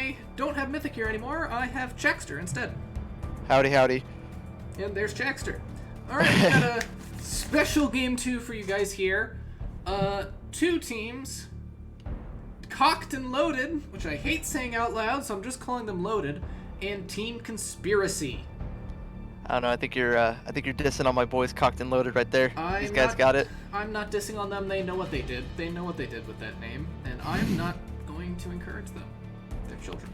I don't have Mythic here anymore. I have Chaxter instead. Howdy, howdy. And there's Chaxter. Alright, we got a special game 2 for you guys here. 2 teams. Cocked and Loaded, which I hate saying out loud, so I'm just calling them Loaded, and Team Conspiracy. I don't know. I think you're dissing on my boys, Cocked and Loaded, right there. These guys got it. I'm not dissing on them. They know what they did. They know what they did with that name, and I'm not going to encourage them. They're children.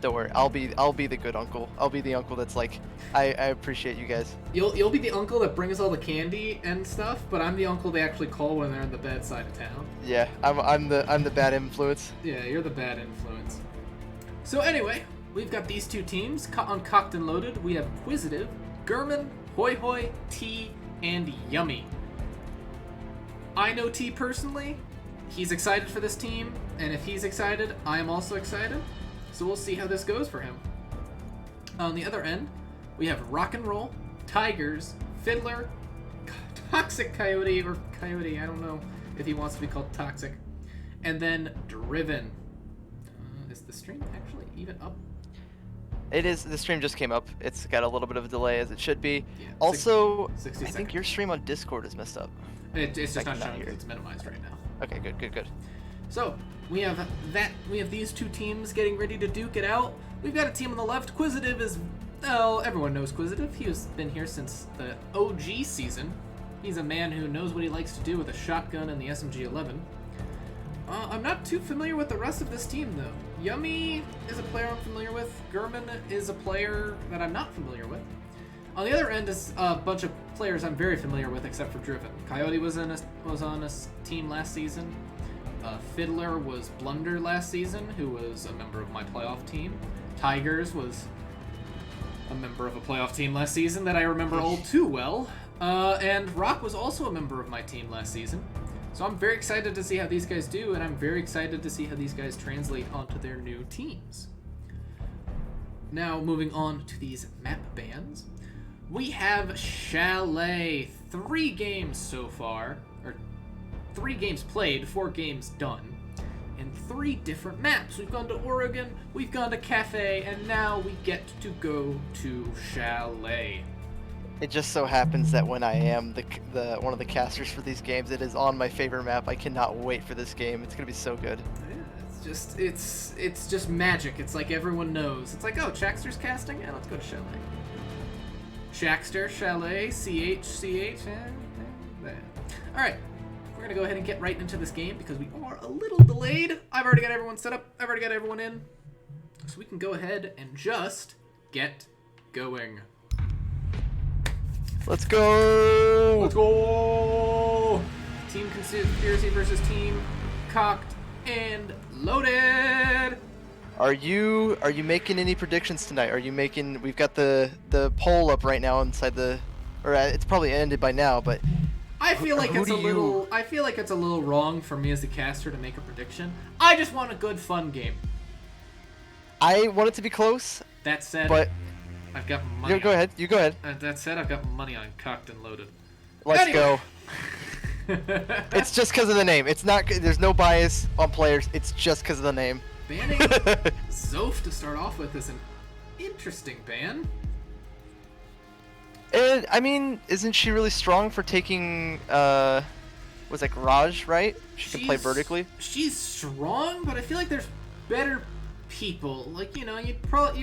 Don't worry. I'll be the good uncle. I'll be the uncle that's like, I appreciate you guys. You'll be the uncle that brings all the candy and stuff, but I'm the uncle they actually call when they're in the bad side of town. Yeah, I'm the bad influence. Yeah, you're the bad influence. So anyway, we've got these 2 teams. On Cocked and Loaded, we have Quisitive, Gurman, Hoi Hoi, T, and Yummy. I know T personally. He's excited for this team, and if he's excited, I am also excited. So we'll see how this goes for him. On the other end, we have Rock and Roll, Tigers, Fiddler, Toxic Coyote, or Coyote, I don't know if he wants to be called Toxic, and then Driven. Is the stream actually even up? It is. The stream just came up. It's got a little bit of a delay, as it should be. Yeah, also, 60 I seconds. think your stream on Discord is messed up. It's just not not showing here. because it's minimized right now. Okay, good. So, we have these 2 teams getting ready to duke it out. We've got a team on the left. Quisitive is, well, everyone knows Quisitive. He has been here since the OG season. He's a man who knows what he likes to do with a shotgun and the SMG-11. I'm not too familiar with the rest of this team, though. Yummy is a player I'm familiar with. Gurman is a player that I'm not familiar with. On the other end is a bunch of players I'm very familiar with, except for Driven. Coyote was on a team last season. Fiddler was Blunder last season, who was a member of my playoff team. Tigers was a member of a playoff team last season that I remember all too well. And Rock was also a member of my team last season. So I'm very excited to see how these guys do, and I'm very excited to see how these guys translate onto their new teams. Now, moving on to these map bans. We have Chalet. 3 games so far, or 3 games played, 4 games done, and 3 different maps. We've gone to Oregon, we've gone to Cafe, and now we get to go to Chalet. It just so happens that when I am the one of the casters for these games, it is on my favorite map. I cannot wait for this game. It's gonna be so good. Yeah, it's just magic. It's like everyone knows. It's like, oh, Chaxter's casting? Yeah, let's go to Chalet. Chaxter, Chalet, CH. Alright, we're gonna go ahead and get right into this game because we are a little delayed. I've already got everyone set up. I've already got everyone in. So we can go ahead and just get going. Let's go! Let's go! Team Conspiracy versus Team Cocked and Loaded. Are you making any predictions tonight? We've got the poll up right now inside it's probably ended by now, but I feel like it's a little wrong for me as the caster to make a prediction. I just want a good fun game. I want it to be close. That said, but I've got money. Go ahead. You go ahead. That said, I've got money on Cocked and Loaded. Let's go. It's just because of the name. It's not. There's no bias on players. It's just because of the name. Banning Zoph to start off with is an interesting ban. And I mean, isn't she really strong for taking? Was like Raj, right? She can play vertically. She's strong, but I feel like there's better people. Like, you know, you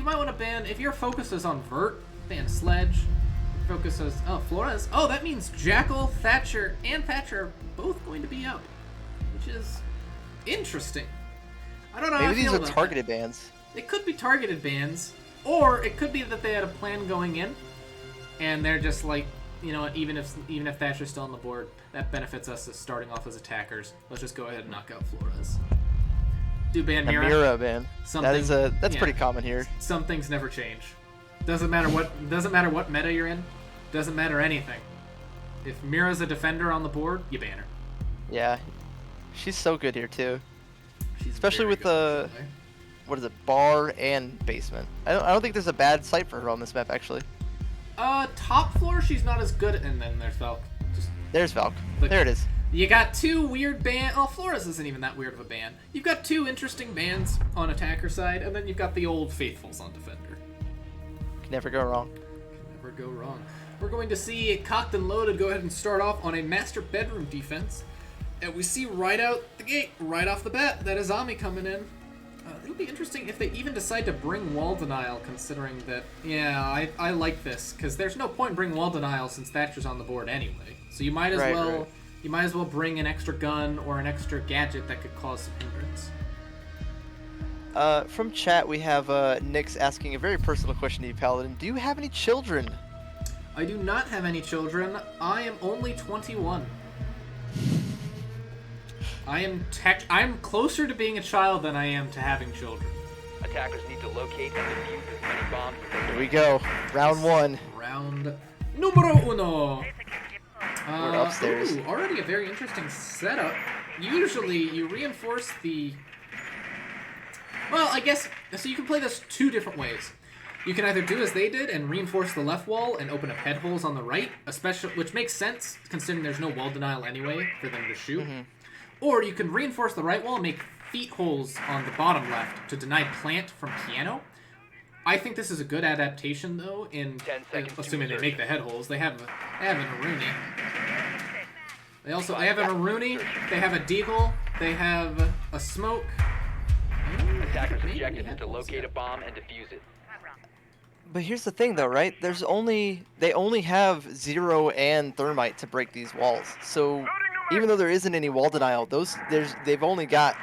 might want to ban, if your focus is on vert, ban Sledge. Focus is Flores. Oh, that means Jackal, Thatcher, and Thatcher are both going to be up, which is interesting. I don't know. Maybe these are targeted bans. It could be targeted bans, or it could be that they had a plan going in, and they're just like, you know what? Even if Thatcher's still on the board, that benefits us as starting off as attackers. Let's just go ahead and knock out Flores. Do ban Mira. Mira ban. That's pretty common here. Some things never change. Doesn't matter what meta you're in. Doesn't matter anything. If Mira's a defender on the board, you ban her. Yeah, she's so good here too. She's especially with the what is it, bar and basement. I don't think there's a bad site for her on this map actually. Top floor she's not as good, and then there's Valk. There's Valk. There it is. You got two weird band. Oh, Flores isn't even that weird of a band. You've got two interesting bands on attacker side, and then you've got the old faithfuls on defender. Can never go wrong. Can never go wrong. We're going to see Cocked and Loaded go ahead and start off on a master bedroom defense. And we see right out the gate, right off the bat, that Azami coming in. It'll be interesting if they even decide to bring wall denial, considering that, yeah, I like this, because there's no point in bringing wall denial since Thatcher's on the board anyway. So you might as well bring an extra gun or an extra gadget that could cause some hindrance. From chat, we have Nyx asking a very personal question to you, Paladin. Do you have any children? I do not have any children. I am only 21. I'm closer to being a child than I am to having children. Attackers need to locate and defuse as many bombs as they can. Here we go. Round one. Round numero uno. We're upstairs. Ooh, already a very interesting setup. Usually you reinforce the... Well, I guess... So you can play this two different ways. You can either do as they did and reinforce the left wall and open up head holes on the right, especially, which makes sense considering there's no wall denial anyway for them to shoot. Mm-hmm. Or you can reinforce the right wall and make feet holes on the bottom left to deny plant from piano. I think this is a good adaptation, though, assuming they make the head holes. They have an Aruni. They have an Aruni, they have a Deagle, they have a Smoke. Attackers' objective is to locate a bomb and defuse it. But here's the thing, though, right? They only have Zero and Thermite to break these walls. So even though there isn't any wall denial, they've only got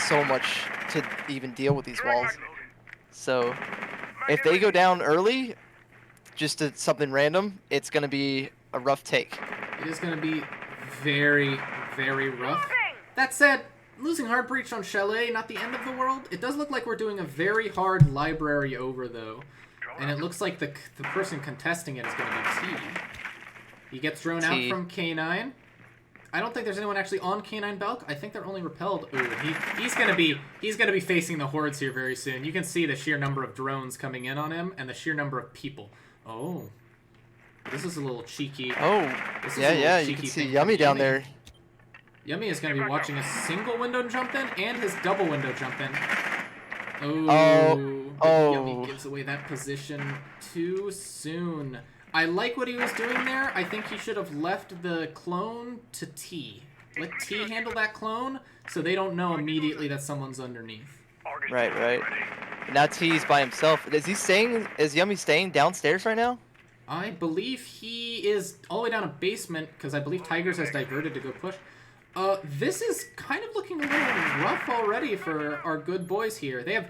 so much to even deal with these walls. So if they go down early, just to something random, it's going to be a rough take. It is going to be very, very rough. That said, losing Hard Breach on Chalet, not the end of the world. It does look like we're doing a very hard library over, though. And it looks like the person contesting it is going to be T. He gets thrown out from K9. I don't think there's anyone actually on K9 Balk. I think they're only repelled. Ooh, he's gonna be facing the hordes here very soon. You can see the sheer number of drones coming in on him and the sheer number of people. Oh, this is a little cheeky. Oh, yeah, you can see Yummy down there. Yummy is gonna be watching a single window jump in and his double window jump in. Oh. Yummy gives away that position too soon. I like what he was doing there. I think he should have left the clone to T. Let T handle that clone so they don't know immediately that someone's underneath. Right. Now T's by himself. Is Yummy staying downstairs right now? I believe he is all the way down a basement because I believe Tigers has diverted to go push. This is kind of looking a little rough already for our good boys here. They have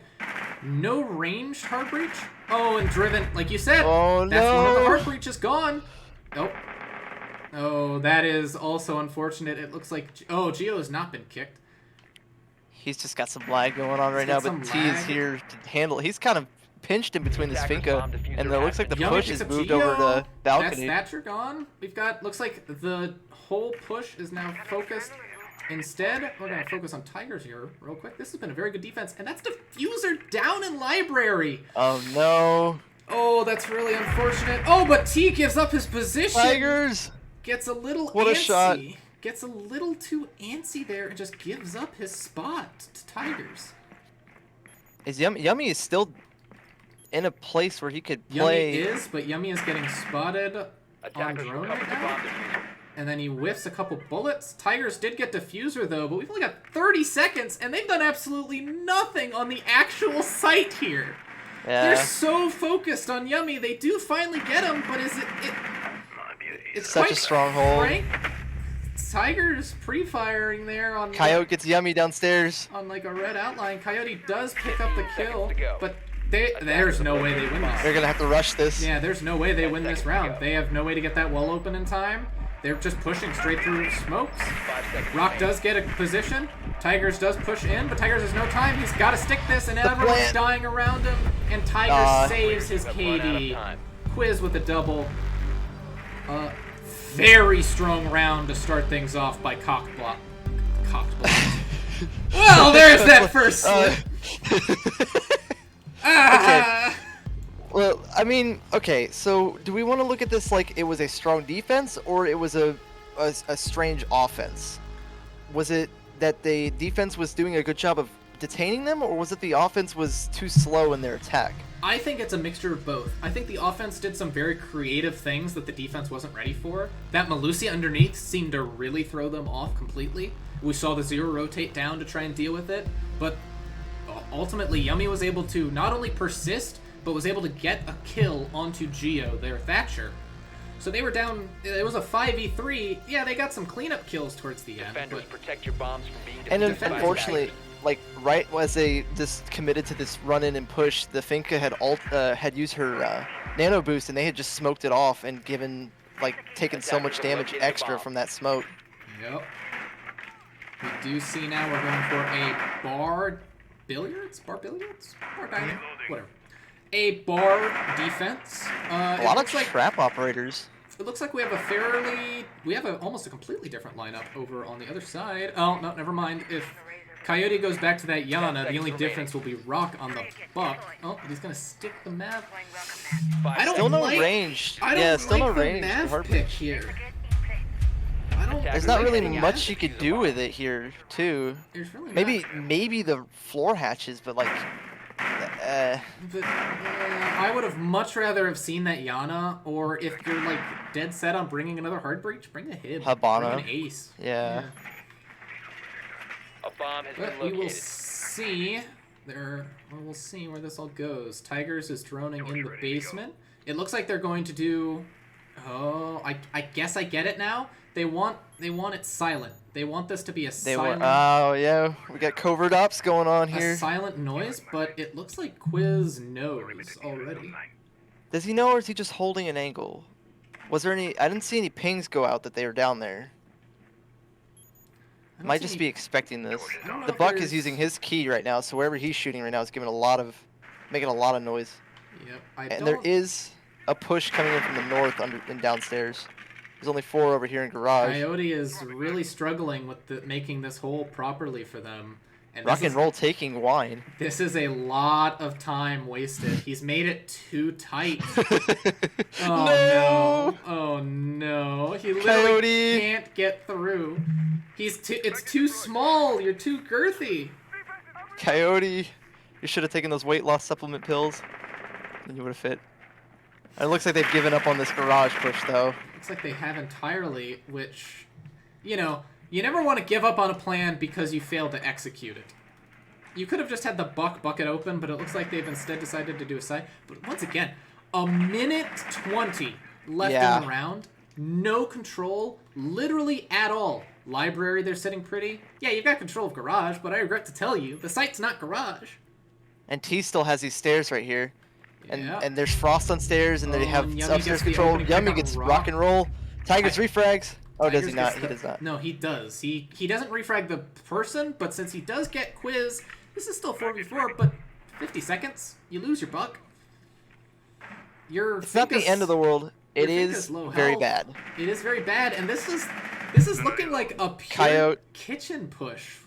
no ranged Hard Breach. Oh, and Driven, like you said, that's one of the Hard Breaches gone. Nope. Oh, that is also unfortunate. It looks like, Geo has not been kicked. He's just got some lag going on right now, but T is here to handle it. He's kind of pinched in between the Finka, and it looks like the push has moved over the balcony. That's Thatcher gone. Looks like the whole push is now focused. Instead, we're going to focus on Tigers here real quick. This has been a very good defense, and that's Diffuser down in Library. Oh, no. Oh, that's really unfortunate. Oh, but T gives up his position. Tigers. Gets a little What antsy. A shot. Gets a little too antsy there and just gives up his spot to Tigers. Yummy is still in a place where he could play. Yummy is, but Yummy is getting spotted on drone right now. And then he whiffs a couple bullets. Tigers did get Diffuser, though, but we've only got 30 seconds, and they've done absolutely nothing on the actual site here. Yeah. They're so focused on Yummy. They do finally get him, but it's such quite a stronghold. frank. Tigers pre-firing there on... Coyote gets Yummy downstairs. On like a red outline. Coyote does pick up the kill, but there's no way they win this. They're going to have to rush this. Yeah, there's no way they win this round. They have no way to get that wall open in time. They're just pushing straight through smokes. Rock does get a position. Tigers does push in, but Tigers has no time. He's got to stick this, and everyone's dying around him. And Tigers saves his KD. Quiz with a double. Very strong round to start things off by Cockblock. Well, there's that first slip. Okay. Well, I mean, okay, so do we want to look at this like it was a strong defense or it was a strange offense? was it that the defense was doing a good job of detaining them, or was it the offense was too slow in their attack? I think it's a mixture of both. I think the offense did some very creative things that the defense wasn't ready for. That Malusia underneath seemed to really throw them off completely. We saw the Zero rotate down to try and deal with it, but ultimately Yummy was able to not only persist, but was able to get a kill onto Geo, their Thatcher. So they were down, it was a 5v3. Yeah, they got some cleanup kills towards the end. Defenders, But protect your bombs from being And defended by unfortunately, attackers. like right as they just committed to this run in and push, the Finka had used her nano boost, and they had just smoked it off and taken so much damage extra from that smoke. Yep. We do see now we're going for a bar billiards? Bar billiards? Bar diamond? Whatever. A bar defense. A lot of trap operators. It looks like we have almost a completely different lineup over on the other side. Oh, no, never mind. If Coyote goes back to that Yana, the only difference will be Rock on the Buck. Oh, he's gonna stick the Mav. I don't Still no like, range. I don't Yeah, still like no the range. Mav Hard pick pitch. here. I don't There's like not really the much you Mav could do with it here, too. There's really Maybe the floor hatches, but But I would have much rather have seen that Yana, or if you're like dead set on bringing another hard breach, bring a Hib. Habana. Bring an Ace. Yeah. A bomb has But been we will located. see we'll see where this all goes. Tigers is droning in the basement. It looks like they're going to do. Oh, I guess I get it now. They want it silent. They want this to be a silent. Oh yeah, we got covert ops going on here. A silent noise, but it looks like Quiz knows already. Does he know, or is he just holding an angle? Was there any? I didn't see any pings go out that they were down there. I don't Might see just any- be expecting this. I don't know The if Buck there's- is using his key right now, so wherever he's shooting right now is making a lot of noise. Yep, I And don't. there is a push coming in from the north and downstairs. There's only 4 over here in garage. Coyote is really struggling with making this hole properly for them. And Rock and roll taking wine. This is a lot of time wasted. He's made it too tight. Oh no! Oh no! He literally Coyote. can't get through. It's too small. You're too girthy. Coyote, you should have taken those weight loss supplement pills. Then you would have fit. And it looks like they've given up on this garage push, though. Looks like they have entirely, which, you know, you never want to give up on a plan because you failed to execute it. You could have just had the bucket open, but it looks like they've instead decided to do a side. But once again, a minute 20 left in the round. No control, literally at all. Library, they're sitting pretty. Yeah, you've got control of garage, but I regret to tell you, the site's not garage. And T still has these stairs right here. And Yeah. and there's frost on stairs, and they Oh, have and Yummy upstairs gets the control. opening pick Yummy on gets Rock. rock and roll. Tigers refrags. Oh, does he Tigers not? gets He the- does not. No, he does. He doesn't refrag the person, but since he does get Quiz, this is still 4v4, but 50 seconds, you lose your buck. It's not the end of the world. It Finka's is low very health. bad. It is very bad, and this is looking like a pure Coyote. kitchen push.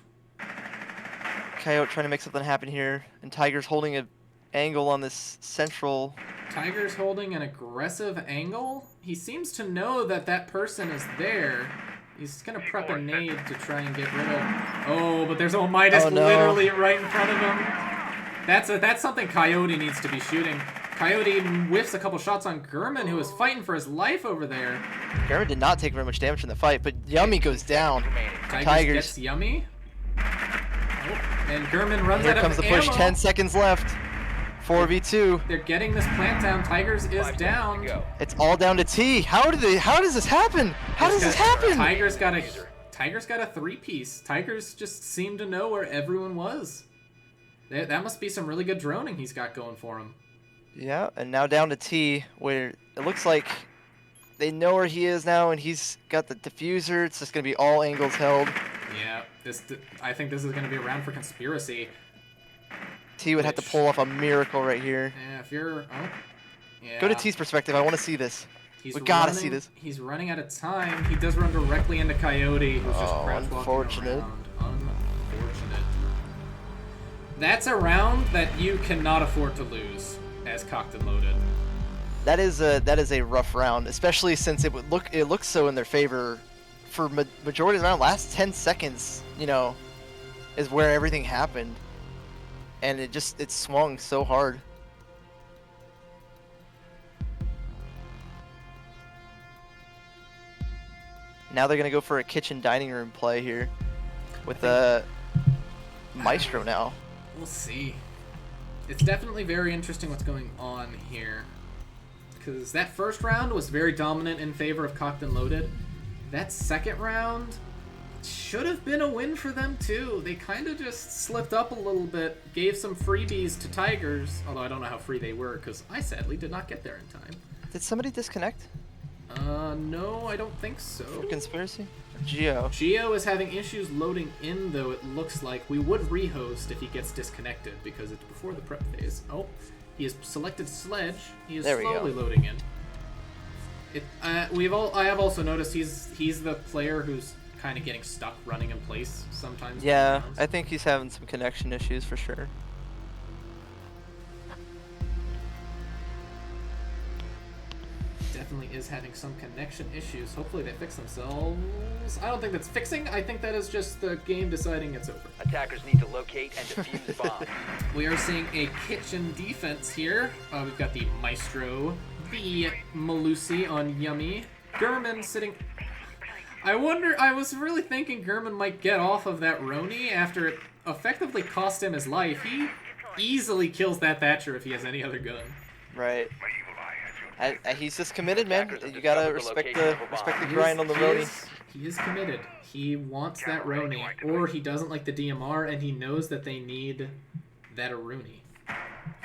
Coyote trying to make something happen here, and Tigers holding an angle on this central. Tiger's holding an aggressive angle. He seems to know that that person is there. He's gonna prep a nade to try and get rid of. Oh, but there's Midas Oh, no. literally right in front of him. That's something Coyote needs to be shooting. Coyote whiffs a couple shots on Gurman, who is fighting for his life over there. Garrett did not take very much damage in the fight, but Yummy goes down. Tigers. Gets Yummy. Oh, and Gurman runs Here out comes of the push. ammo. 10 seconds left. 4v2. They're getting this plant down. Tigers is 5 seconds to down. go. It's all down to T. How does this happen? How does this happen? Tigers got a 3-piece. Tigers just seem to know where everyone was. That must be some really good droning he's got going for him. Yeah, and now down to T, where it looks like they know where he is now, and he's got the diffuser. It's just gonna be all angles held. Yeah, I think this is going to be a round for conspiracy. T would have to pull off a miracle right here. Yeah, if you're... Oh, yeah. Go to T's perspective. I want to see this. He's We gotta running- see this. He's running out of time. He does run directly into Coyote, who's just Oh, crouch walking unfortunate. around. Unfortunate. That's a round that you cannot afford to lose, as cocked and loaded. That is a rough round, especially since it looks so in their favor for majority of the round, last 10 seconds, you know, is where everything happened, and it swung so hard. Now they're gonna go for a kitchen dining room play here with the Maestro now. We'll see. It's definitely very interesting what's going on here, because that first round was very dominant in favor of Cocked and Loaded. That second round should have been a win for them too. They kind of just slipped up a little bit, gave some freebies to Tigers, although I don't know how free they were because I sadly did not get there in time. Did somebody disconnect? No, I don't think so. For Conspiracy? Geo. Geo is having issues loading in, though, it looks like. We would rehost if he gets disconnected, because it's before the prep phase. Oh, he has selected Sledge. He is slowly loading in. I have also noticed he's the player who's kind of getting stuck running in place sometimes. Yeah, I think he's having some connection issues for sure. Definitely is having some connection issues. Hopefully they fix themselves. I don't think that's fixing. I think that is just the game deciding it's over. Attackers need to locate and defuse bomb. We are seeing a kitchen defense here. We've got the Maestro, the Malusi on Yummy, Gurman sitting... I was really thinking Gurman might get off of that Roni after it effectively cost him his life. He easily kills that Thatcher if he has any other gun. Right. He's just committed, man. You gotta respect the grind on the Roni. He is committed. He wants that Roni, or he doesn't like the DMR, and he knows that they need that Aruni.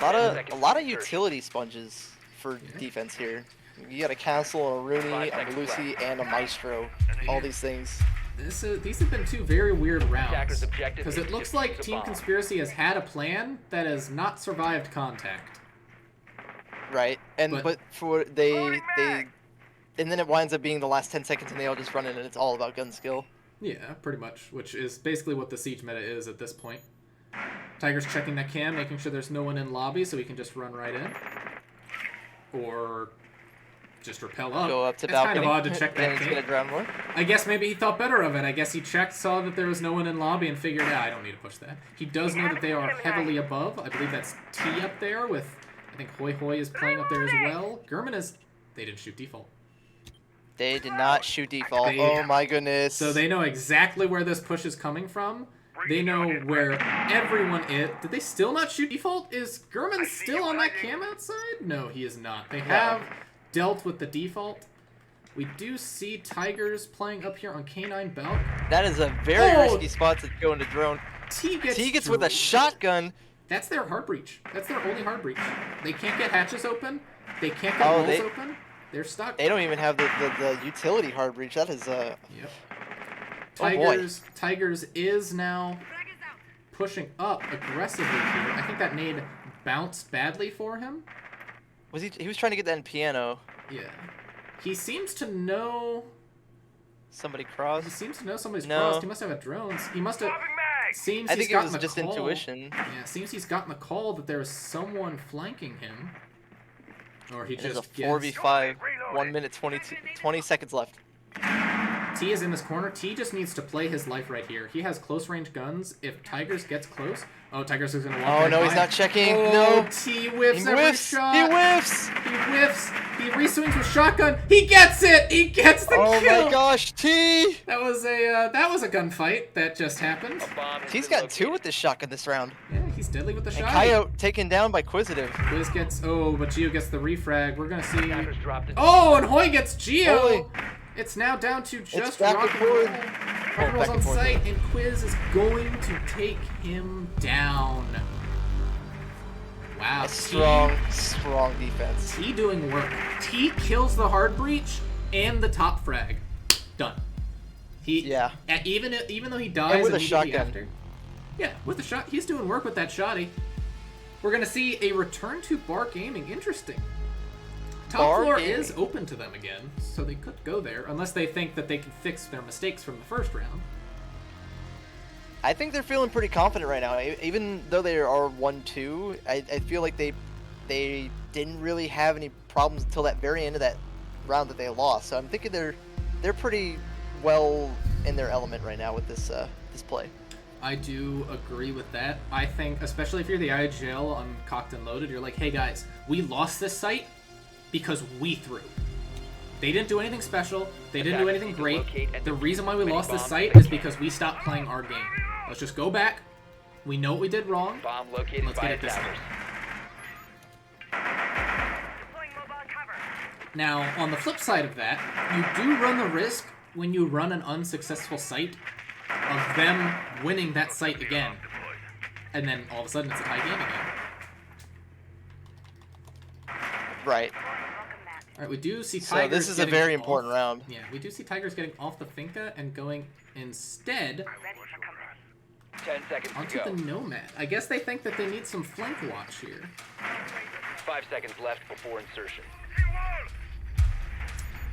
A lot of utility sponges for defense here. You got a Castle, a Rooney, a Malusi, and a Maestro. All these things. These have been two very weird rounds, because it looks like Team Conspiracy has had a plan that has not survived contact. Right, but for and then it winds up being the last 10 seconds, and they all just run in, and it's all about gun skill. Yeah, pretty much, which is basically what the Siege meta is at this point. Tiger's checking that cam, making sure there's no one in lobby, so he can just run right in, or just rappel up. Go up to it's balcony. Kind of odd to check that cam. Gonna drown more. I guess maybe he thought better of it. I guess he checked, saw that there was no one in lobby, and figured, I don't need to push that. He does know that they are heavily above. I believe that's T up there with. I think Hoi Hoi is playing up there as well. Gurman is... They didn't shoot default. They did not shoot default. Oh my goodness. So they know exactly where this push is coming from. They know where everyone is. Did they still not shoot default? Is Gurman still on that cam outside? No, he is not. They have dealt with the default. We do see Tigers playing up here on K9 Balk. That is a very risky spot to go into drone. T gets with a shotgun. That's their hard breach. That's their only hard breach. They can't get hatches open. They can't get walls open. They're stuck. They don't even have the utility hard breach. That is Yep. Tigers is now pushing up aggressively here. I think that nade bounced badly for him. He was trying to get that in piano. Yeah. He seems to know somebody crossed. He seems to know somebody's crossed. He must have a drones. He must have. Seems I he's think it gotten was just call. intuition. Yeah, seems he's gotten the call that there is someone flanking him. Or he just a 4v5, 1 minute 20 seconds left. T is in this corner. T just needs to play his life right here. He has close range guns. If Tigers gets close, Tigers is gonna walk. Oh no, he's not checking. Oh, no. T whiffs every shot. He whiffs. He whiffs. He reswings with shotgun. He gets it. He gets the kill. Oh my gosh, T. That was a gunfight that just happened. T's got 2 with this shotgun this round. Yeah, he's deadly with the shot. Coyote taken down by Quisitive. Quiz gets but Geo gets the refrag. We're gonna see. Oh, and Hoi gets Geo. Holy. It's now down to just rock Rock and forth. Rock rolls on site, and Quiz is going to take him down. Wow. Strong defense. T doing work. T kills the hard breach and the top frag. Done. Even though he dies and with a immediately shotgun. after. Yeah, with the shot. He's doing work with that shotty. We're gonna see a return to bar gaming. Interesting. Top floor is open to them again, so they could go there, unless they think that they can fix their mistakes from the first round. I think they're feeling pretty confident right now. Even though they are 1-2, I feel like they didn't really have any problems until that very end of that round that they lost. So I'm thinking they're pretty well in their element right now with this play. I do agree with that. I think, especially if you're the IGL on Cocked and Loaded, you're like, hey guys, we lost this site because we threw. They didn't do anything special. They didn't do anything great. The reason why we lost this site is because we stopped playing our game. Let's just go back. We know what we did wrong. Bomb located Let's by get it this attackers. Now, on the flip side of that, you do run the risk when you run an unsuccessful site of them winning that site again. And then all of a sudden it's a tie game again. Right. Alright, we do see So Tigers this is a getting very off- important round. Yeah, we do see Tigers getting off the Finca and going instead 10 seconds to onto go. the Nomad. I guess they think that they need some flank watch here. 5 seconds left before insertion.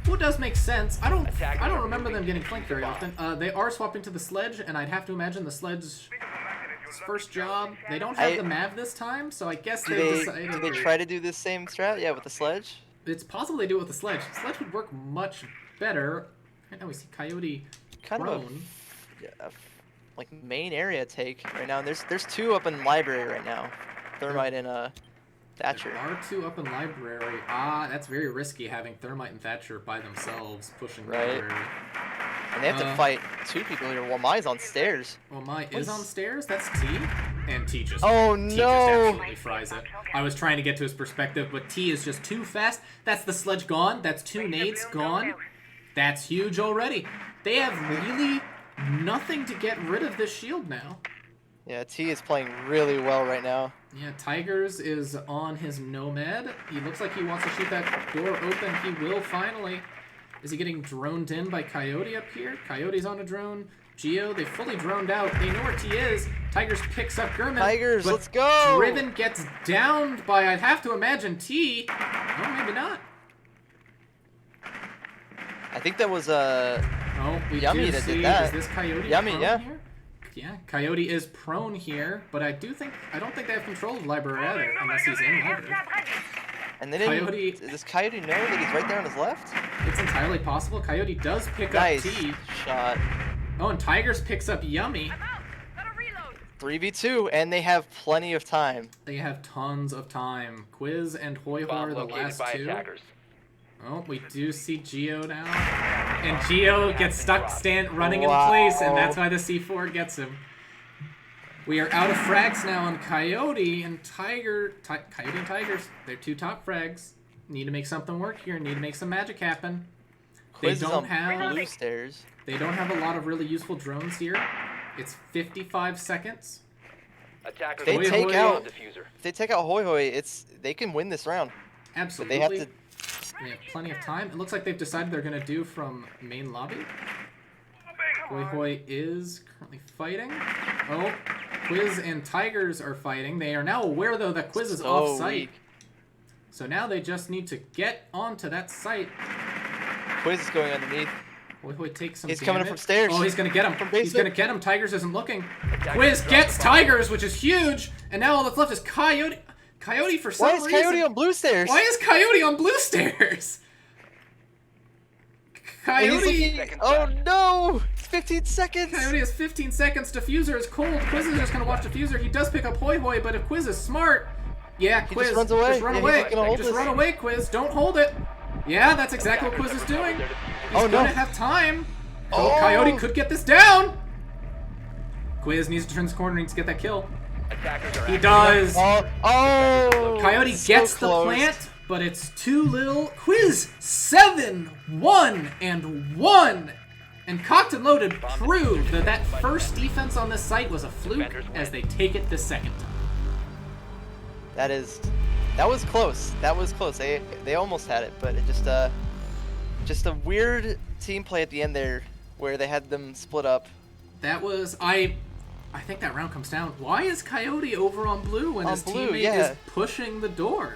Well, it does make sense. I don't Attackers are remember them moving getting to flanked the very bomb. often. They are swapping to the Sledge, and I'd have to imagine the Sledge's first job. They don't have the Mav this time, so I guess Do they they decided... do they try to do this same strat? Yeah, with the Sledge. It's possible they do it with the Sledge. Sledge would work much better. Right now we see Coyote Kind of prone. a like main area take right now. And there's two up in library right now. Thermite and Thatcher. There are two up in Library. Ah, that's very risky having Thermite and Thatcher by themselves pushing Right. Library. And they have to fight two people here. Well, Mai's on stairs. Well, Mai What is is- on stairs. That's T. And T just, Oh, T just no. absolutely fries it. I was trying to get to his perspective, but T is just too fast. That's the Sledge gone. That's two nades gone. That's huge already. They have really nothing to get rid of this shield now. Yeah, T is playing really well right now. Yeah, Tigers is on his Nomad. He looks like he wants to shoot that door open. He will finally. Is he getting droned in by Coyote up here? Coyote's on a drone. Geo, they fully droned out. They know where T is. Tigers picks up Gurman. Tigers, but let's go! Driven gets downed by, I'd have to imagine, T. Oh, maybe not. I think that was Oh, we Yummy do that see, did that. is this Coyote Yummy, prone yeah. here? Yeah, Coyote is prone here, but I don't think they have control of Library either, unless he's in Library. And they didn't. Coyote- Does Coyote know that he's right there on his left? It's entirely possible. Coyote does pick Nice up T. shot. Oh, and Tigers picks up Yummy. 3v2, and they have plenty of time. They have tons of time. Quiz and Hoy Hoy Bomb are the located last by two. attackers. Oh, we do see Geo now. And Geo gets stuck running in Wow. place, and that's why the C4 gets him. We are out of frags now on Coyote and Coyote and Tigers. They're two top frags. Need to make something work here. Need to make some magic happen. Quiz they is don't on have blue stairs. They don't have a lot of really useful drones here. It's 55 seconds. Attackers They will take deploy out- the diffuser. If they take out Hoy Hoy, they can win this round. But Absolutely. they have to. We have plenty of time. It looks like they've decided they're going to do from main lobby. Hoy Hoy is currently fighting. Oh, Quiz and Tigers are fighting. They are now aware, though, that Quiz is So off-site. weak. So now they just need to get onto that site. Quiz is going underneath. Hoy Hoy takes some He's coming up damage. from stairs. Oh, he's going to get him. From He's going to basement. get him. Tigers isn't looking. Attackers Quiz drop gets the bomb. Tigers, which is huge. And now all that's left is Coyote. Coyote, for some Why reason... is Coyote on blue stairs? Why is Coyote on blue stairs? And he's Coyote... looking- Seconds Oh left. no! It's 15 seconds. Coyote has 15 seconds. Diffuser is cold. Quiz is just going to watch Diffuser. He does pick up Hoy Hoy, but if Quiz is smart... Yeah, He Quiz. just runs away. Just run Yeah, he's away. not gonna hold Just this. run away, Quiz. Don't hold it. Yeah, that's exactly what Quiz is doing. He's Oh, no. going to have time. Oh. Coyote could get this down. Quiz needs to turn this corner. Needs to get that kill. Attackers are He active. does. Oh! Coyote So gets the close. plant, but it's too little. Quiz 7-1-1. And Cocked and Loaded proved that that first defense on this site was a fluke as they take it the second time. That was close. That was close. They almost had it, but it just a weird team play at the end there where they had them split up. That was I think that round comes down. Why is Coyote over on blue when On his blue, teammate yeah. is pushing the door?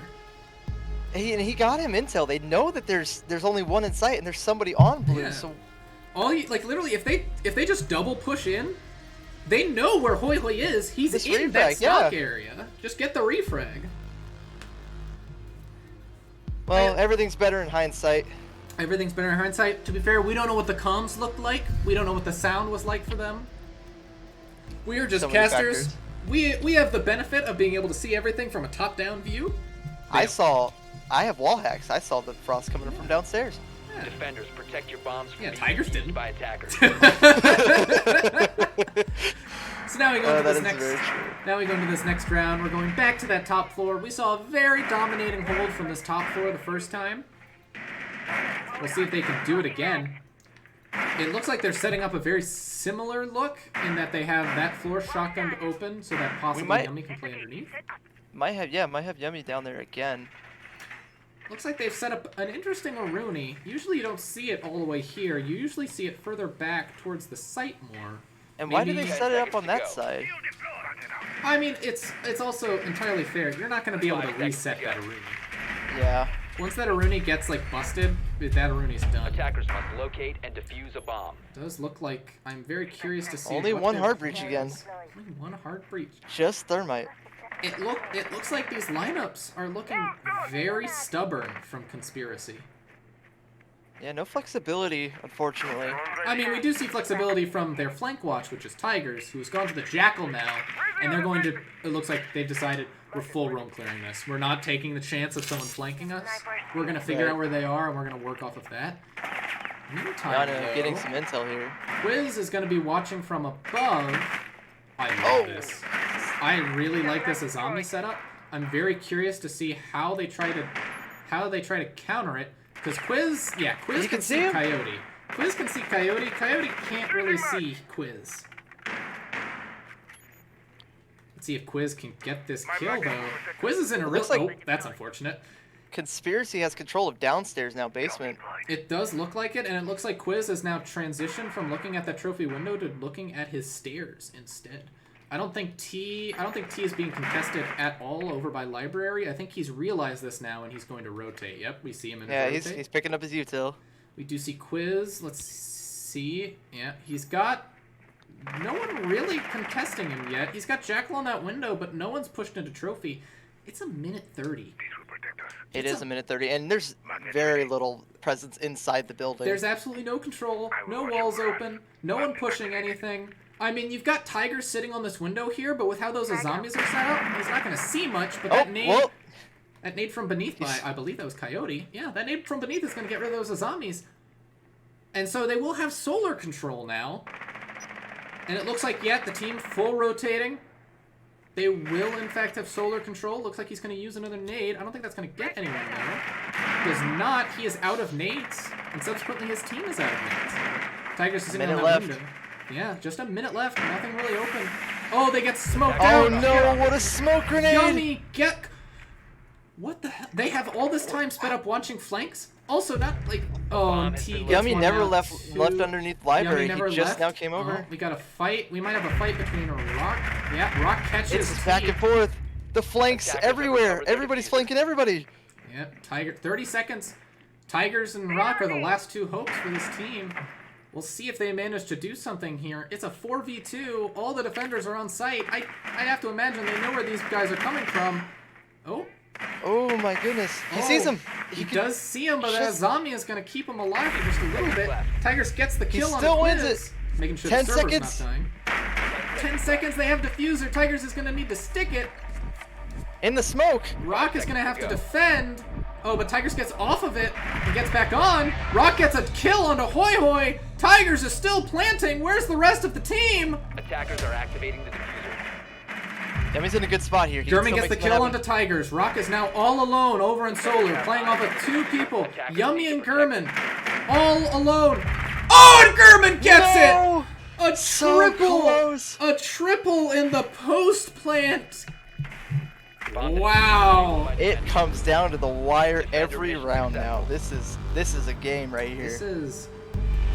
He got him intel. They know that there's only one in sight and there's somebody on blue. Yeah. So Literally if they just double push in, they know where Hoy Hoy is. He's This in that refrag, stock yeah. area. Just get the refrag. well, everything's better in hindsight. Everything's better in hindsight. To be fair, we don't know what the comms looked like. We don't know what the sound was like for them. We are just So many casters. factors. We have the benefit of being able to see everything from a top-down view. I have wall hacks. I saw the frost coming from downstairs. Yeah. Defenders, protect your bombs from Yeah, being Tigers used didn't. by attackers. So now we go into that this is next. very true. Now we go into this next round. We're going back to that top floor. We saw a very dominating hold from this top floor the first time. We'll see if they can do it again. It looks like they're setting up a very similar look in that they have that floor shotgunned open so that possibly might- Yummy can play underneath. Might have Yummy down there again. Looks like they've set up an interesting Aruni. Usually you don't see it all the way here. You usually see it further back towards the site more. And why did Maybe- they set it up 10 on that seconds to go. side? I mean, it's also entirely fair. You're not going to be able to 5 seconds reset to that go. Aruni. Yeah. Once that Aruni gets, like, busted, that Aruni's done. Attackers must locate and defuse a bomb. Does look like I'm very curious to see. Only what one their hard breach plan again. is. Only one hard breach. Just thermite. It looks like these lineups are looking very stubborn from Conspiracy. Yeah, no flexibility, unfortunately. I mean, we do see flexibility from their flank watch, which is Tigers, who's gone to the Jackal now, and they're going to. It looks like they've decided we're full roam clearing this. We're not taking the chance of someone flanking us. We're gonna figure Right. out where they are, and we're gonna work off of that. Meantime, Yano getting though, some intel here. Quiz is going to be watching from above. I love Oh. this. I really like this Azami setup. I'm very curious to see how they try to counter it. Because Quiz You can can see see him? Coyote. Quiz can see Coyote. Coyote can't really see Quiz. Let's see if Quiz can get this kill though. Quiz is in a real. looks like- Oh, that's unfortunate. Conspiracy has control of downstairs now, basement. It does look like it, and it looks like Quiz has now transitioned from looking at that trophy window to looking at his stairs instead. I don't think T is being contested at all over by Library. I think he's realized this now, and he's going to rotate. Yep, we see him in Yeah, his rotate. he's picking up his util. We do see Quiz. Let's see. Yeah, he's got no one really contesting him yet. He's got Jackal on that window, but no one's pushed into trophy. It's a minute 30. It is a minute 30, and there's very little presence inside the building. There's absolutely no control, no walls open, no one pushing anything. I mean, you've got Tiger sitting on this window here, but with how those Azamis are set up, he's not going to see much, but Oh, that nade from beneath by, I believe that was Coyote. Yeah, that nade from beneath is going to get rid of those Azamis. And so they will have solar control now. And it looks like, yeah, the team full rotating. They will, in fact, have solar control. Looks like he's going to use another nade. I don't think that's going to get anyone, though. Does not. He is out of nades. And subsequently, his team is out of nades. Tigers is in on Minute that left. window. Yeah, just a minute left. Nothing really open. Oh, they get smoked Oh out. no, what a smoke grenade! Yummy, get... What the hell? They have all this time sped up watching flanks? Also, not like... Oh, T gets Yummy one never out, left too. underneath library. Yummy never He just left. now came over. Oh, we got a fight. We might have a fight between Rock. Yeah, Rock catches It's T. back and forth. The flanks Attackers have everywhere. recovered their Everybody's diffuser. flanking everybody. Yep, Tiger. 30 seconds. Tigers and Rock are the last two hopes for this team. We'll see if they manage to do something here. It's a 4v2. All the defenders are on site. I'd have to imagine they know where these guys are coming from. Oh. Oh my goodness. He Oh, sees him. He can- does see him, but that just- Zombie is going to keep him alive for just a little bit. Tigers gets the kill on still the wins Quiz, it. making sure 10 the server's seconds. not dying. 10 seconds, they have diffuser. Tigers is going to need to stick it. In the smoke. Rock is going to have to defend. Oh, but Tigers gets off of it and gets back on. Rock gets a kill onto Hoi Hoi. Tigers is still planting. Where's the rest of the team? Attackers are activating the diffuser. Yummy's in a good spot here. He can German still gets the make something kill happen. onto Tigers. Rock is now all alone over in Solar, playing off of two people. Yummy and German. All alone. Oh, and German gets No! it! A So triple! close. A triple in the post plant. Wow. It comes down to the wire every round now. This is a game right here. This is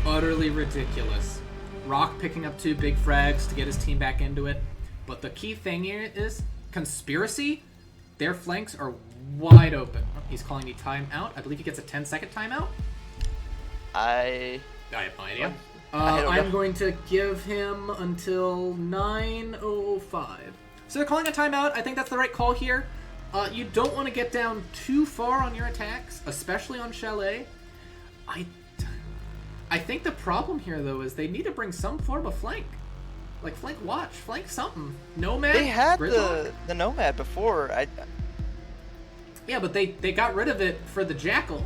utterly ridiculous. Rock picking up two big frags to get his team back into it. But the key thing here is Conspiracy. Their flanks are wide open. Oh, he's calling me timeout. I believe he gets a 10-second timeout. I have no idea. I don't I'm know. going to give him until 9:05. So they're calling a timeout. I think that's the right call here. You don't want to get down too far on your attacks, especially on Chalet. I think the problem here, though, is they need to bring some form of flank. Like, flank watch, flank something. Nomad? They had Gridlock? the Nomad before. Yeah, but they got rid of it for the Jackal.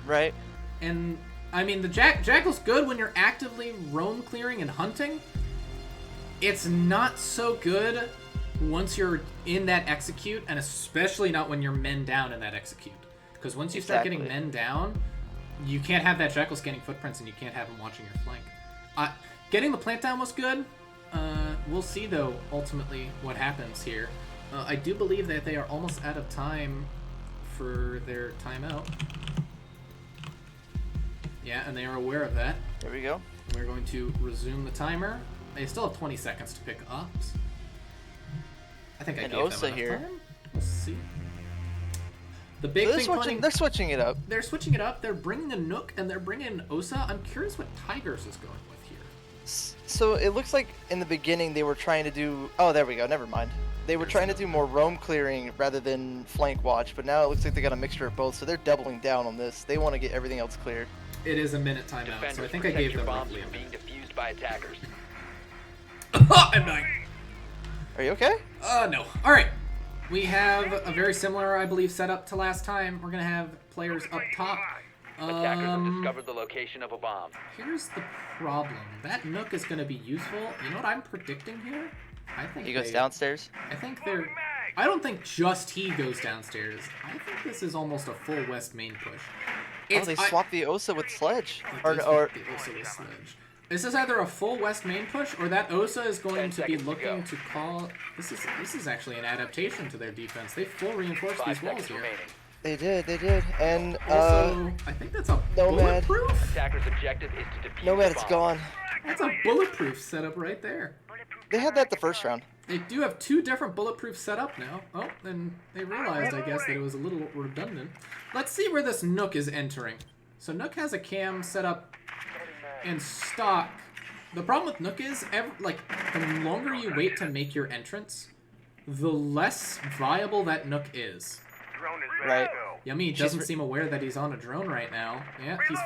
Right. And, I mean, the Jackal's good when you're actively roam clearing and hunting. It's not so good once you're in that execute, and especially not when you're men down in that execute. Because once you start getting men down, you can't have that Jackal scanning footprints, and you can't have him watching your flank. Getting the plant down was good. We'll see, though, ultimately, what happens here. I do believe that they are almost out of time for their timeout. Yeah, and they are aware of that. There we go. We're going to resume the timer. They still have 20 seconds to pick ups. I think I gave Osa them enough here. time. We'll see. The big They're thing switching. They're switching it up. They're switching it up. They're bringing a Nook and they're bringing Osa. I'm curious what Tigers is going with here. So it looks like in the beginning they were trying to do. Oh, there we go. Never mind. They were trying to do more roam clearing rather than flank watch, but now it looks like they got a mixture of both. So they're doubling down on this. They want to get everything else cleared. It is a minute timeout, Defenders, so I think I protect gave your them bombs roughly a from being minute. defused by attackers. I'm dying. Are you okay? No. All right. We have a very similar, I believe, setup to last time. We're gonna have players up top. Attackers have discovered the location of a bomb. Here's the problem. That Nook is gonna be useful. You know what I'm predicting here? I think He goes downstairs. I think they're. I don't think just he goes downstairs. I think this is almost a full west main push. Oh, they swapped the Osa with Sledge. The Osa with Sledge. This is either a full west main push, or that Osa is going to be looking to call. This is actually an adaptation to their defense. They full reinforced 5 these walls seconds here. remaining. They did, and Also, I think that's a Nomad. bulletproof. Attackers' objective is to defuse Nomad, the it's bomb. gone. That's a bulletproof setup right there. They had that the first round. They do have two different bulletproof setup now. Oh, and they realized, I guess, that it was a little redundant. Let's see where this Nook is entering. So Nook has a cam set up in stock. The problem with Nook is, the longer you wait to make your entrance, the less viable that Nook is. Right. Yummy doesn't seem aware that he's on a drone right now. Yeah, he's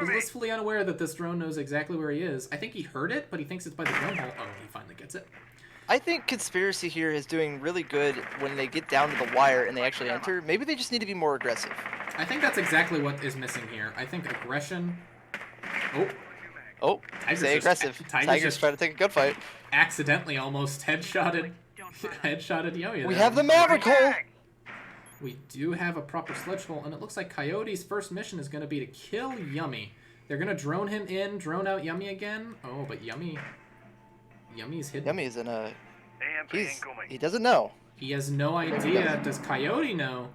blissfully unaware that this drone knows exactly where he is. I think he heard it, but he thinks it's by the drone hole. Oh, he finally gets it. I think Conspiracy here is doing really good when they get down to the wire and they actually enter. Maybe they just need to be more aggressive. I think that's exactly what is missing here. I think aggression. Oh, Tigers stay aggressive. Tigers trying to take a good fight. Accidentally almost headshotted Yummy. We there. have the Maverick hole. We do have a proper sledge hole, and it looks like Coyote's first mission is going to be to kill Yummy. They're going to drone him in, drone out Yummy again. Oh, but Yummy's hidden. Yummy is in a. He doesn't know. He has no idea. Does Coyote know?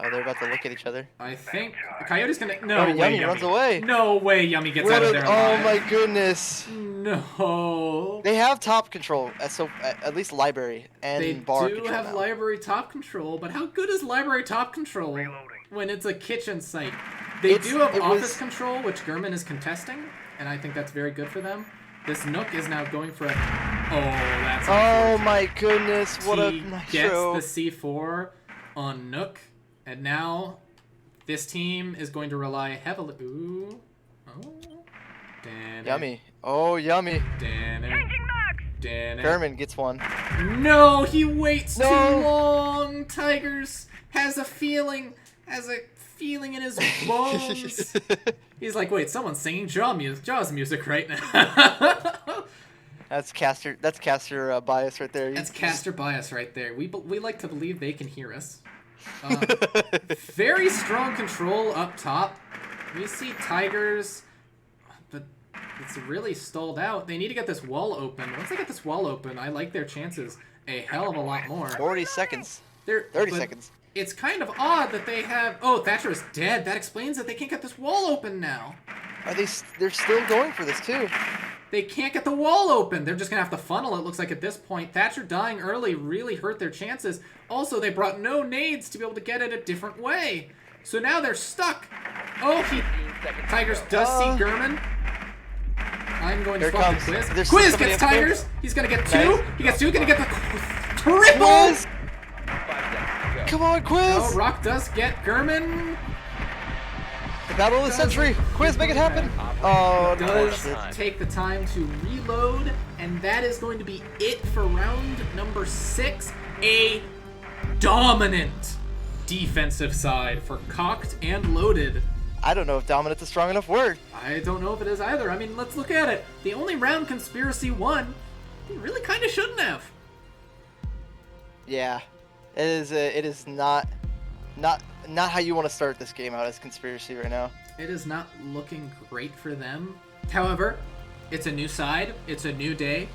Oh, they're about to look at each other. I think Coyote's gonna. No way, Yummy runs away. No way, Yummy gets out of there Oh alive. my goodness. No. They have top control, so at least library and They bar do control have now. library top control, but how good is library top control when it's a kitchen site? They do have office control, which Gurman is contesting, and I think that's very good for them. This Nook is now going for a. Oh, that's. Oh my goodness! What a He nitro. gets the C4 on Nook, and now this team is going to rely heavily. Ooh. Oh. Yummy. Oh, Yummy. Gurman gets one. No, he waits No. too long. Tigers has a feeling in his bones. He's like, wait, someone's singing Jaws music right now. That's caster bias right there. That's caster bias right there. We like to believe they can hear us. Very strong control up top. We see Tigers, but it's really stalled out. They need to get this wall open. Once they get this wall open, I like their chances a hell of a lot more. 40 seconds. 30 but seconds. It's kind of odd that they have. Oh, Thatcher is dead. That explains that they can't get this wall open now. They're still going for this too. They can't get the wall open. They're just gonna have to funnel. It looks like at this point, Thatcher dying early really hurt their chances. Also, they brought no nades to be able to get it a different way. So now they're stuck. Oh, Tigers does see Gurman. I'm going to swap the Quiz. There's Quiz somebody gets up there. Tigers. He's gonna get two. Nice. He gets two. Gonna get the triple. Quiz! 5 seconds to go. Come on, Quiz! Oh, Rock does get Gurman. The battle of the century. Quiz, make it happen. Oh, Does no. take the time to reload, and that is going to be it for round number 6. A dominant defensive side for Cocked and Loaded. I don't know if dominant's a strong enough word. I don't know if it is either. I mean, let's look at it. The only round Conspiracy won, he really kind of shouldn't have. Yeah, it is not how you want to start this game out as Conspiracy right now. It is not looking great for them. However, it's a new side. It's a new day.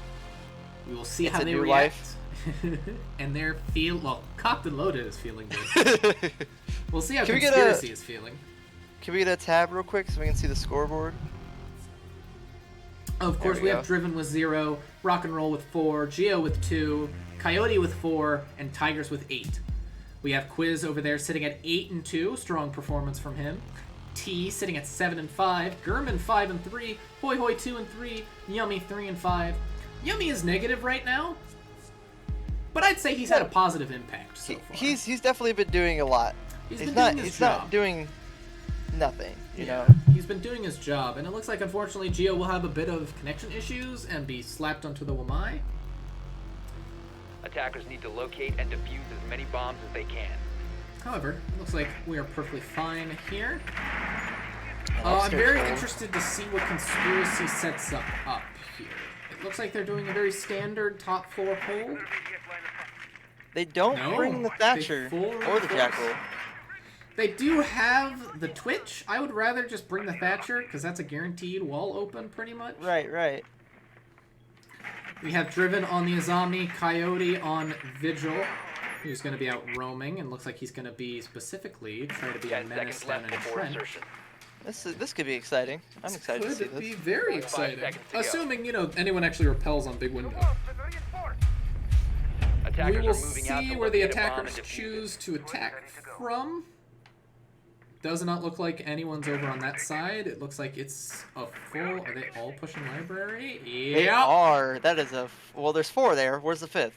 We will see It's how a they new react. And they're Cocked and Loaded is feeling good. We'll see how Conspiracy is feeling. Can we get a tab real quick so we can see the scoreboard? Of course, we go. have Driven with 0, Rock and Roll with 4, Geo with 2, Coyote with 4, and Tigers with 8. We have Quiz over there sitting at 8 and 2, strong performance from him. T sitting at 7 and 5, Gurman 5 and 3, Hoi Hoi 2 and 3, Yummy 3 and 5. Yummy is negative right now, but I'd say he's had a positive impact so far. He's definitely been doing a lot. He's not doing nothing, you know. He's been doing his job, and it looks like unfortunately Geo will have a bit of connection issues and be slapped onto the Wamai. Attackers need to locate and defuse as many bombs as they can. However, it looks like we are perfectly fine here. I'm very interested to see what Conspiracy sets up here. It looks like they're doing a very standard top 4 hold. They don't bring the Thatcher or the Jackal. They do have the Twitch. I would rather just bring the Thatcher, because that's a guaranteed wall open, pretty much. Right. We have Driven on the Azami, Coyote on Vigil, who's going to be out roaming, and looks like he's going to be specifically trying to be a menace down in trench. This could be exciting. I'm excited to see Could be this. very exciting. Assuming, anyone actually repels on big window. We will see where the attackers choose to attack from. Does not look like anyone's over on that side. It looks like it's a full... Are they all pushing library? Yeah. They are. That is a... Well, there's 4 there. Where's the 5th?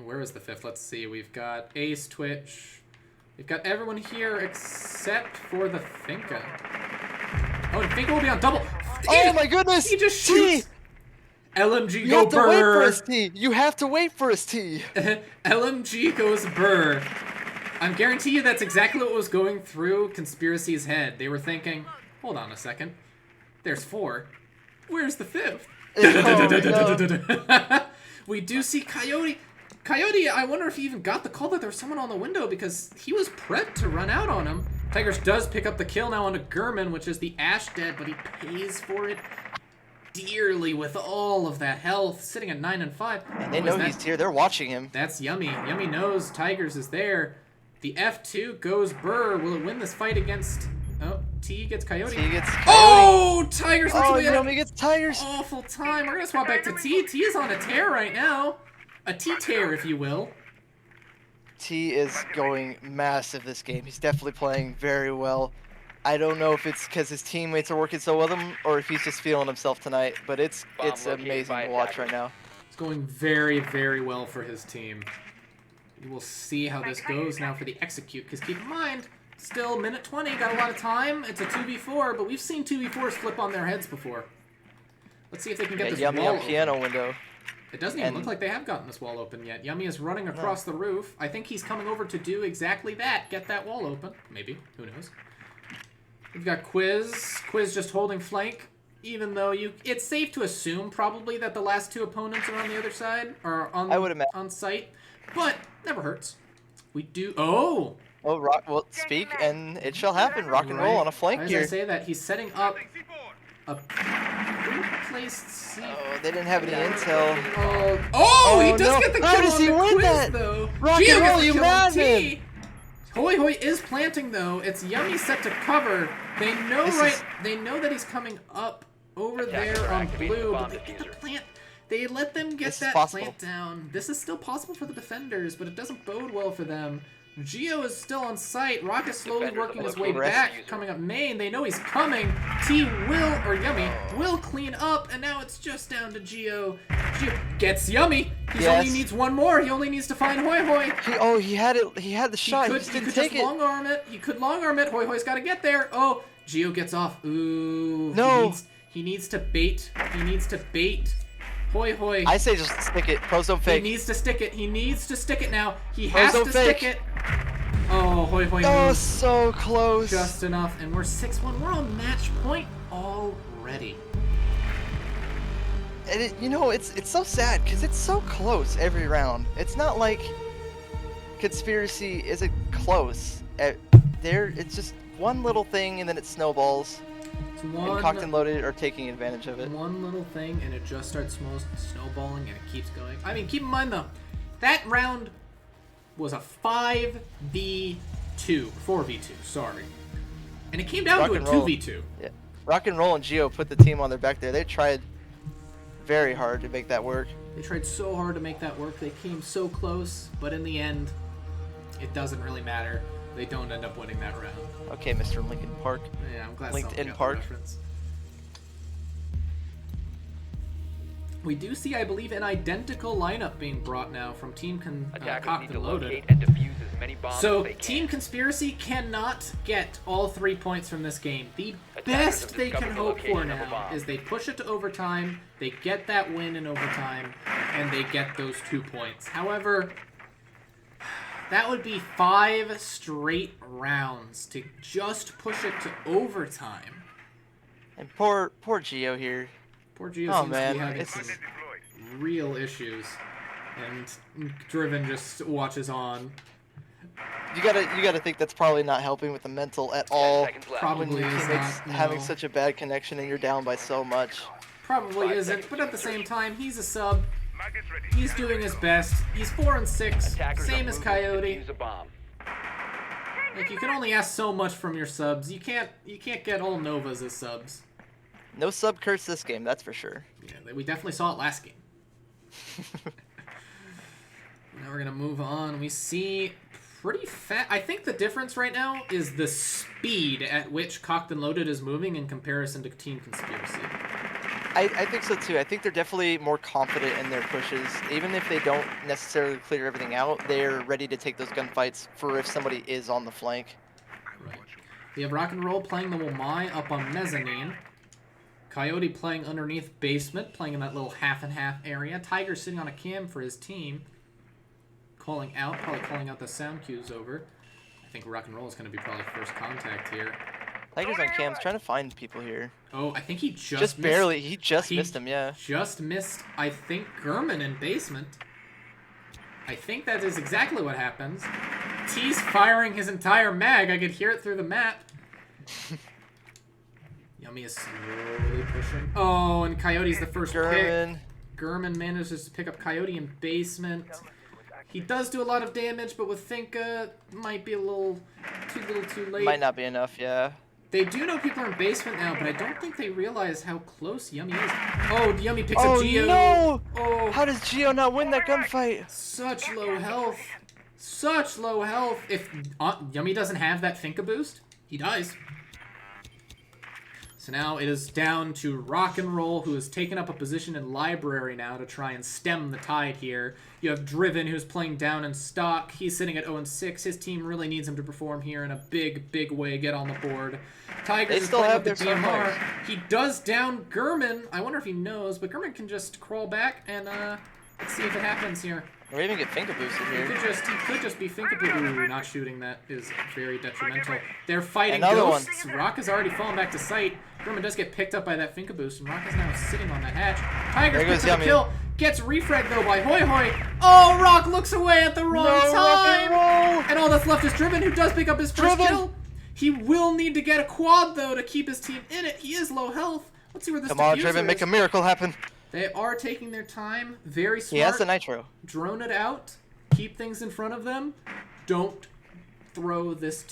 Where is the 5th? Let's see. We've got Ace, Twitch. We've got everyone here except for the Finka. Oh, and Finka will be on double. Oh my goodness! He just shoots. LMG You go have to wait for burr. his T. You have to wait for his T. LMG goes burr. I'm guarantee you that's exactly what was going through Conspiracy's head. They were thinking, hold on a second. There's 4. Where's the 5th? No. We do see Coyote. Coyote, I wonder if he even got the call that there was someone on the window because he was prepped to run out on him. Tigers does pick up the kill now onto Gurman, which is the Ash dead, but he pays for it dearly with all of that health, sitting at 9 and 5. And they know he's here. They're watching him. That's Yummy. Yummy knows Tigers is there. The F2 goes burr. Will it win this fight against... Oh, T gets Coyote. T gets Coyote. Oh, Tigers looks Oh, like Yummy gets Tigers. awful time. We're going to swap back to T. T is on a tear right now. A T-tear, if you will. T is going massive this game. He's definitely playing very well. I don't know if it's because his teammates are working so well with him or if he's just feeling himself tonight, but it's amazing to watch right now. It's going very, very well for his team. We will see how this goes now for the execute, because keep in mind, still minute 20, got a lot of time. It's a 2v4, but we've seen 2v4s flip on their heads before. Let's see if they can get this Yummy wall on open. piano window. It doesn't even look like they have gotten this wall open yet. Yummy is running across the roof. I think he's coming over to do exactly that, get that wall open. Maybe, who knows. We've got Quiz. Quiz just holding flank, even though it's safe to assume probably that the last 2 opponents are on the other side, or on site. But never hurts. We do. Oh! Well, speak and it shall happen. Rock and roll on a flank here. As I say that, he's setting up a placed C. Oh, they didn't have any intel. Oh, he does get the kill How does on he the win Quiz, that? though. Rock Gio and roll, gets the you kill on madman! T. Hoi Hoi is planting though. It's Yummy set to cover. They know They know that he's coming up over there on blue, but they get the plant. They let them get that plant down. This is still possible for the defenders, but it doesn't bode well for them. Geo is still on site. Rock is slowly Defenders working his way located back, user. coming up main. They know he's coming. T will, or Yummy, will clean up, and now it's just down to Geo. Geo gets Yummy. He Yes. only needs one more. He only needs to find Hoi Hoi. He had it. He had the shot. He just He didn't could take just it. long arm it. He could long arm it. Hoi Hoi's got to get there. Oh, Geo gets off. Ooh. No. He needs to bait. He needs to bait. Hoi Hoi. I say just stick it. Pros don't fake. He needs to stick it. He needs to stick it now. He has don't to fake. stick it. Oh, Hoi Hoi Oh, moves so close. just enough, and we're 6-1. We're on match point already. And it's so sad because it's so close every round. It's not like Conspiracy isn't close. It's just one little thing and then it snowballs. It's And one, Cocked and Loaded are taking advantage of it. one little thing, and it just starts snowballing, and it keeps going. I mean, keep in mind though, that round was a 4v2, sorry. And it came down Rock to a and roll. 2v2. Yeah. Rock and Roll and Geo put the team on their back there. They tried very hard to make that work. They tried so hard to make that work. They came so close, but in the end, it doesn't really matter. They don't end up winning that round. Okay, Mr. Lincoln Park. Yeah, I'm glad LinkedIn someone got the Park. reference. We do see, I believe, an identical lineup being brought now from Team Attackers Cocked need and to Loaded. locate and defuse as many bombs So, as they can. Team Conspiracy cannot get all 3 points from this game. The Attackers best have they can discovered the hope for location of a now bomb. is they push it to overtime, they get that win in overtime, and they get those 2 points. However, that would be 5 straight rounds to just push it to overtime. And poor Geo here. Poor Geo Oh seems man, to be having it's some real issues, and Driven just watches on. you gotta think that's probably not helping with the mental at 10 all. seconds left. Probably When your is teammates not, having no. such a bad connection and you're down by so much. Probably 5 isn't, seconds but to at the same insertion. time, he's a sub. He's doing his best. He's 4-6, Attackers same are as moving to Coyote. defuse a bomb. Like, you can only ask so much from your subs. You can't get all Novas as subs. No sub curse this game, that's for sure. Yeah, we definitely saw it last game. Now we're gonna move on. We see pretty fast. I think the difference right now is the speed at which Cocked and Loaded is moving in comparison to Team Conspiracy. I think so too. I think they're definitely more confident in their pushes. Even if they don't necessarily clear everything out, they're ready to take those gunfights for if somebody is on the flank. Right. We have Rock and Roll playing the Wamai up on Mezzanine. Coyote playing underneath Basement, playing in that little half-and-half area. Tiger sitting on a cam for his team. Probably calling out the sound cues over. I think Rock and Roll is going to be probably first contact here. Tiger's on cams trying to find people here. Oh, I think he just missed, Barely. He just he missed him, yeah. Just missed, I think, Gurman in Basement. I think that is exactly what happens. T's firing his entire mag. I could hear it through the map. Yummy is slowly pushing. Oh, and Coyote's the first pick. German. Gurman manages to pick up Coyote in Basement. He does do a lot of damage, but with Finka, might be a little too late. Might not be enough, yeah. They do know people are in Basement now, but I don't think they realize how close Yummy is. Oh, Yummy picks Oh up Geo. no! Oh, How does Geo not win that gunfight? such low health. Such low health. If Yummy doesn't have that Finka boost, he dies. So now it is down to Rock and Roll, who has taken up a position in Library now to try and stem the tide here. You have Driven, who's playing down in stock. He's sitting at 0-6. His team really needs him to perform here in a big way, get on the board. Tigers They is still playing have with the their DMR. sunfires. He does down Gurman. I wonder if he knows, but Gurman can just crawl back and let's see if it happens here. Or even get finger boosted He here. could just be Finka. Ooh, not shooting that is very detrimental. They're fighting Another ghosts. Rock has already fallen back to sight. Gurman does get picked up by that Finka boost, and Rock is now sitting on that hatch. Tiger There goes picks up a Yummy. kill. Gets refragged though by Hoi Hoi. Oh, Rock looks away at the wrong No, Rock time. and Roll! And all that's left is Driven, who does pick up his first Driven! kill. He will need to get a quad though to keep his team in it. He is low health. Let's see where this Come on, diffuser Driven, make is. a miracle happen. They are taking their time. Very smart. He has the nitro. Drone it out, keep things in front of them. Don't throw this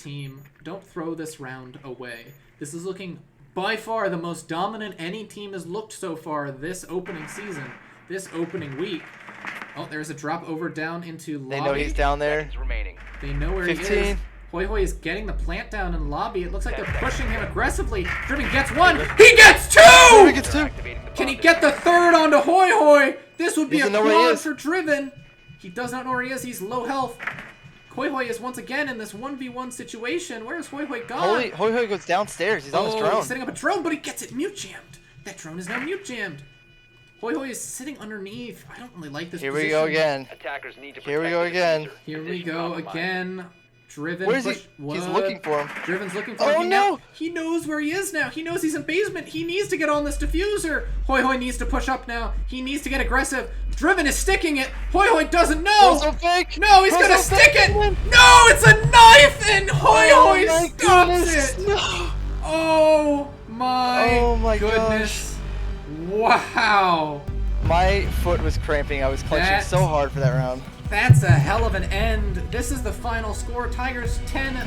round away. This is looking by far the most dominant any team has looked so far this opening season, this opening week. Oh, there's a drop over down into lobby. They know he's down there. Seconds remaining. They know where 15. he is. Hoi Hoi is getting the plant down in lobby. It looks like they're pushing him aggressively. Driven gets one. He gets two! He gets two. Activating the Can he bomb get the third onto Hoi Hoi? This would be a Doesn't know where he quad is. for Driven. He does not know where he is. He's low health. Hoi Hoi is once again in this 1v1 situation. Where's Hoi Hoi gone? Hoi Hoi goes downstairs. He's on his drone. He's setting up a drone, but he gets it mute jammed. That drone is now mute jammed. Hoi Hoi is sitting underneath. I don't really like this Here position. we go again. Attackers need to Here we protect go the again. diffuser. Here we Position go compromised. again. Driven. Where is he? push- He's What? looking for him. Driven's looking for Oh, him. no! He knows where he is now. He knows he's in basement. He needs to get on this diffuser. Hoi Hoi needs to push up now. He needs to get aggressive. Driven is sticking it. Hoi Hoi doesn't know. So fake. No, he's Throw gonna so stick fake. it. No, it's a knife, and Hoi Hoi my stops goodness. it. No. Oh Oh my goodness. Wow. My foot was cramping. I was clenching That- so hard for that round. That's a hell of an end. This is the final score. Tigers 10-7,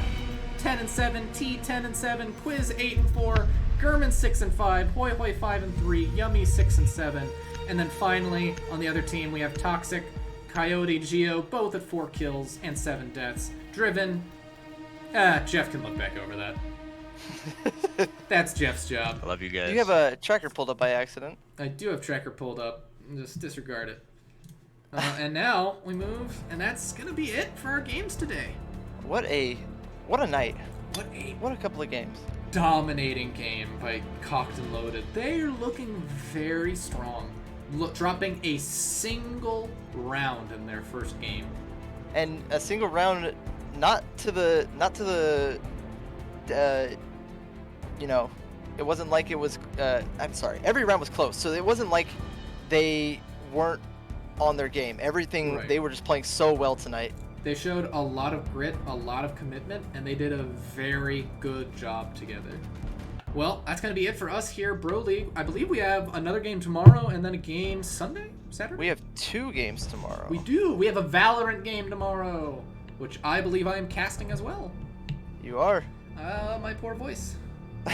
T 10-7, Quiz 8-4, Gurman 6-5, Hoi Hoi 5-3, Yummy 6-7, and then finally on the other team we have Toxic, Coyote, Geo, both at 4 kills and 7 deaths. Driven. Jeff can look back over that. That's Jeff's job. I love you guys. You have a tracker pulled up by accident. I do have tracker pulled up. Just disregard it. And now we move, and that's gonna be it for our games today. What a night. What a What a couple of games. dominating game by Cocked and Loaded. They're looking very strong. Dropping a single round in their first game. And a single round, not to the you know, it wasn't like it was I'm sorry, every round was close, so it wasn't like they weren't on their game. Everything, Right. they were just playing so well tonight. They showed a lot of grit, a lot of commitment, and they did a very good job together. Well, that's going to be it for us here, Bro League. I believe we have another game tomorrow and then a game Sunday? Saturday? We have 2 games tomorrow. We do. We have a Valorant game tomorrow, which I believe I am casting as well. You are. My poor voice. My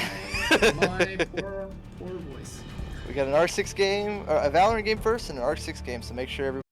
poor voice. We got an R6 game, a Valorant game first, and an R6 game. So make sure everybody.